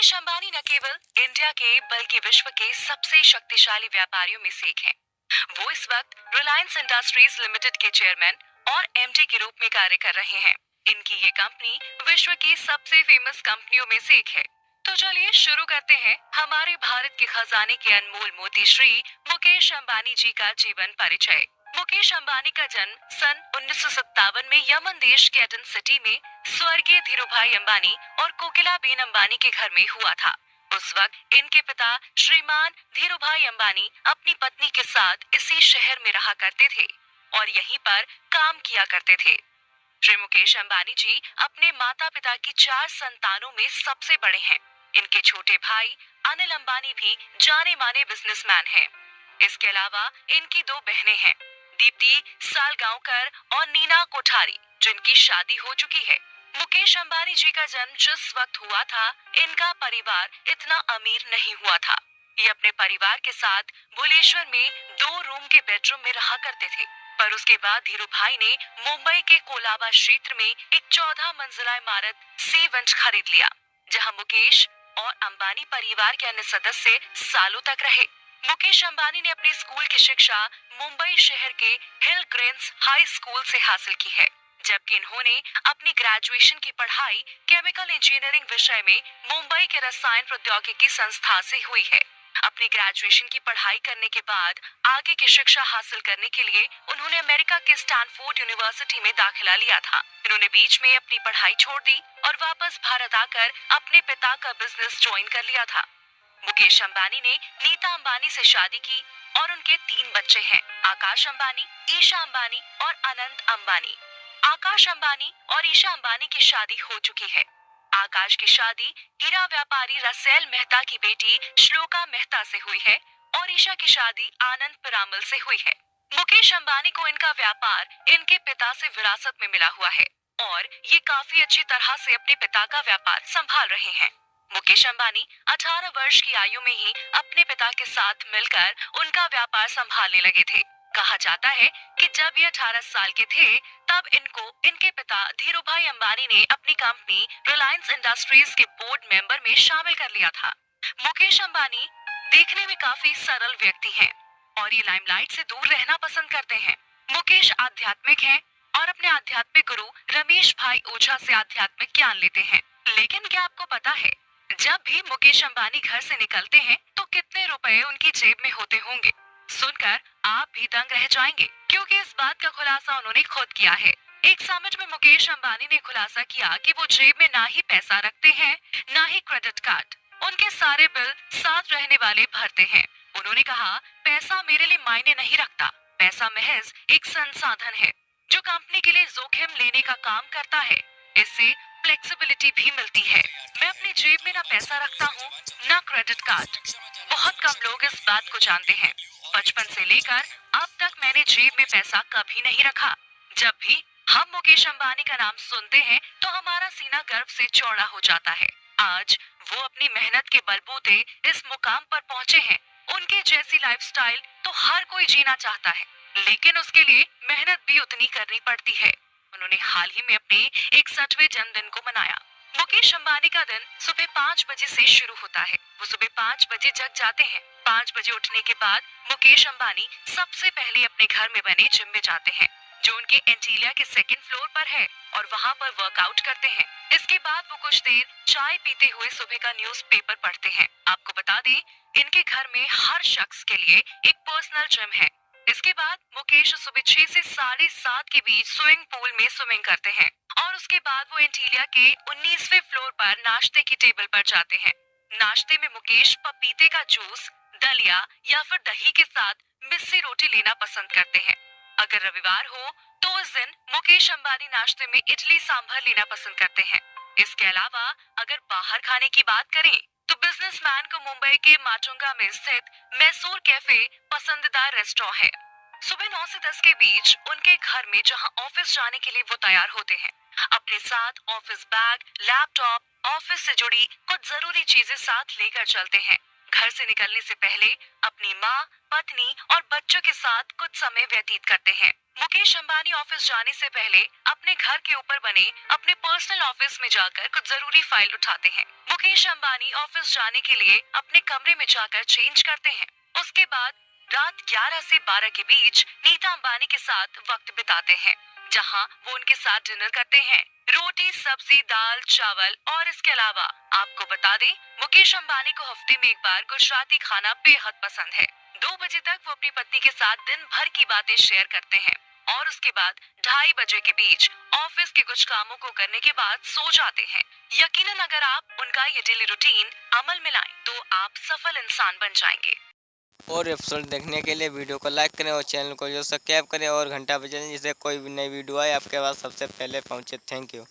मुकेश अंबानी न केवल इंडिया के बल्कि विश्व के सबसे शक्तिशाली व्यापारियों में से एक हैं। वो इस वक्त रिलायंस इंडस्ट्रीज लिमिटेड के चेयरमैन और एमडी के रूप में कार्य कर रहे हैं। इनकी ये कंपनी विश्व की सबसे फेमस कंपनियों में से एक है। तो चलिए शुरू करते हैं हमारे भारत के खजाने के अनमोल मोती श्री मुकेश अंबानी जी का जीवन परिचय। मुकेश अंबानी का जन्म सन 1957 में यमन देश के एडन सिटी में स्वर्गीय धीरूभाई अंबानी और कोकिलाबेन अंबानी के घर में हुआ था। उस वक्त इनके पिता श्रीमान धीरूभाई अंबानी अपनी पत्नी के साथ इसी शहर में रहा करते थे और यहीं पर काम किया करते थे। श्री मुकेश अंबानी जी अपने माता पिता की 4 संतानों में सबसे बड़े हैं। इनके छोटे भाई अनिल अंबानी भी जाने माने बिजनेसमैन हैं। इसके अलावा इनकी 2 बहनें हैं, दीप्ति सालगांवकर और नीना कोठारी, जिनकी शादी हो चुकी है। मुकेश अंबानी जी का जन्म जिस वक्त हुआ था, इनका परिवार इतना अमीर नहीं हुआ था। ये अपने परिवार के साथ भुवनेश्वर में 2 रूम के बेडरूम में रहा करते थे। पर उसके बाद धीरू भाई ने मुंबई के कोलाबा क्षेत्र में एक 14 मंजिला इमारत सी1 खरीद लिया, जहां मुकेश और अंबानी परिवार के अन्य सदस्य सालों तक रहे। मुकेश अंबानी ने अपनी स्कूल की शिक्षा मुंबई शहर के हिल ग्रेन्स हाई स्कूल से हासिल की है, जबकि इन्होंने अपनी ग्रेजुएशन की पढ़ाई केमिकल इंजीनियरिंग विषय में मुंबई के रसायन प्रौद्योगिकी संस्थान से हुई है। अपनी ग्रेजुएशन की पढ़ाई करने के बाद आगे की शिक्षा हासिल करने के लिए उन्होंने अमेरिका के स्टैनफोर्ड यूनिवर्सिटी में दाखिला लिया था। इन्होंने बीच में अपनी पढ़ाई छोड़ दी और वापस भारत आकर अपने पिता का बिजनेस ज्वाइन कर लिया था। मुकेश अंबानी ने नीता अंबानी से शादी की और उनके 3 बच्चे हैं, आकाश अंबानी, ईशा अंबानी और अनंत अंबानी। आकाश अंबानी और ईशा अंबानी की शादी हो चुकी है। आकाश की शादी हीरा व्यापारी रसेल मेहता की बेटी श्लोका मेहता से हुई है और ईशा की शादी आनंद पिरामल से हुई है। मुकेश अंबानी को इनका व्यापार इनके पिता से विरासत में मिला हुआ है और ये काफी अच्छी तरह से अपने पिता का व्यापार संभाल रहे हैं। मुकेश अंबानी 18 वर्ष की आयु में ही अपने पिता के साथ मिलकर उनका व्यापार संभालने लगे थे। कहा जाता है कि जब ये 18 साल के थे, तब इनको इनके पिता धीरूभाई अंबानी ने अपनी कंपनी रिलायंस इंडस्ट्रीज के बोर्ड मेंबर में शामिल कर लिया था। मुकेश अंबानी देखने में काफी सरल व्यक्ति हैं और ये लाइमलाइट से दूर रहना पसंद करते हैं। मुकेश आध्यात्मिक हैं और अपने आध्यात्मिक गुरु रमेश भाई ओझा से आध्यात्मिक ज्ञान लेते हैं। लेकिन क्या आपको पता है, जब भी मुकेश अंबानी घर से निकलते हैं तो कितने रुपए उनकी जेब में होते होंगे? सुनकर आप भी दंग रह जाएंगे, क्योंकि इस बात का खुलासा उन्होंने खुद किया है। एक समिट में मुकेश अंबानी ने खुलासा किया कि वो जेब में ना ही पैसा रखते हैं, ना ही क्रेडिट कार्ड। उनके सारे बिल साथ रहने वाले भरते हैं। उन्होंने कहा, पैसा मेरे लिए मायने नहीं रखता, पैसा महज एक संसाधन है जो कंपनी के लिए जोखिम लेने का काम करता है। इससे फ्लेक्सिबिलिटी भी मिलती है। मैं अपनी जेब में ना पैसा रखता हूँ, ना क्रेडिट कार्ड। बहुत कम लोग इस बात को जानते हैं। बचपन से लेकर अब तक मैंने जेब में पैसा कभी नहीं रखा। जब भी हम मुकेश अंबानी का नाम सुनते हैं तो हमारा सीना गर्व से चौड़ा हो जाता है। आज वो अपनी मेहनत के बलबूते इस मुकाम पर पहुँचे हैं। उनके जैसी लाइफस्टाइल तो हर कोई जीना चाहता है, लेकिन उसके लिए मेहनत भी उतनी करनी पड़ती है। उन्होंने हाल ही में अपने 61वें जन्मदिन को मनाया। मुकेश अंबानी का दिन सुबह 5 बजे से शुरू होता है। वो सुबह 5 बजे जग जाते हैं। 5 बजे उठने के बाद मुकेश अंबानी सबसे पहले अपने घर में बने जिम में जाते हैं, जो उनके एंटीलिया के 2nd फ्लोर पर है, और वहाँ पर वर्कआउट करते हैं। इसके बाद वो कुछ देर चाय पीते हुए सुबह का न्यूज़पेपर पढ़ते हैं। आपको बता दें, इनके घर में हर शख्स के लिए एक पर्सनल जिम है। इसके बाद मुकेश सुबह 6 से 7:30 के बीच स्विमिंग पूल में स्विमिंग करते हैं और उसके बाद वो एंटीलिया के 19वें फ्लोर पर नाश्ते की टेबल पर जाते हैं। नाश्ते में मुकेश पपीते का जूस, दलिया या फिर दही के साथ मिस्सी रोटी लेना पसंद करते हैं। अगर रविवार हो तो उस दिन मुकेश अंबानी नाश्ते में इडली सांभर लेना पसंद करते हैं। इसके अलावा अगर बाहर खाने की बात करें तो बिजनेसमैन को मुंबई के माटुंगा में स्थित मैसूर कैफे पसंदीदा रेस्टोरेंट है। सुबह 9 से 10 के बीच उनके घर में जहां ऑफिस जाने के लिए वो तैयार होते हैं, अपने साथ ऑफिस बैग, लैपटॉप, ऑफिस से जुड़ी कुछ जरूरी चीजें साथ लेकर चलते हैं। घर से निकलने से पहले अपनी माँ, पत्नी और बच्चों के साथ कुछ समय व्यतीत करते हैं। मुकेश अंबानी ऑफिस जाने से पहले अपने घर के ऊपर बने अपने पर्सनल ऑफिस में जाकर कुछ जरूरी फाइल उठाते हैं। मुकेश अंबानी ऑफिस जाने के लिए अपने कमरे में जाकर चेंज करते हैं। उसके बाद रात 11 से 12 के बीच नीता अंबानी के साथ वक्त बिताते हैं, जहां वो उनके साथ डिनर करते हैं। रोटी, सब्जी, दाल, चावल और इसके अलावा आपको बता दें, मुकेश अंबानी को हफ्ते में एक बार गुजराती खाना बेहद पसंद है। 2 बजे तक वो अपनी पत्नी के साथ दिन भर की बातें शेयर करते हैं और उसके बाद 2:30 बजे के बीच ऑफिस के कुछ कामों को करने के बाद सो जाते हैं। यकीनन अगर आप उनका ये डेली रूटीन अमल में लाएं, तो आप सफल इंसान बन जाएंगे। और एपिसोड देखने के लिए वीडियो को लाइक करें और चैनल को जो सब्सक्राइब करें और घंटा बजाएं, जिससे कोई भी नई वीडियो आए आपके पास सबसे पहले पहुंचे। Thank you.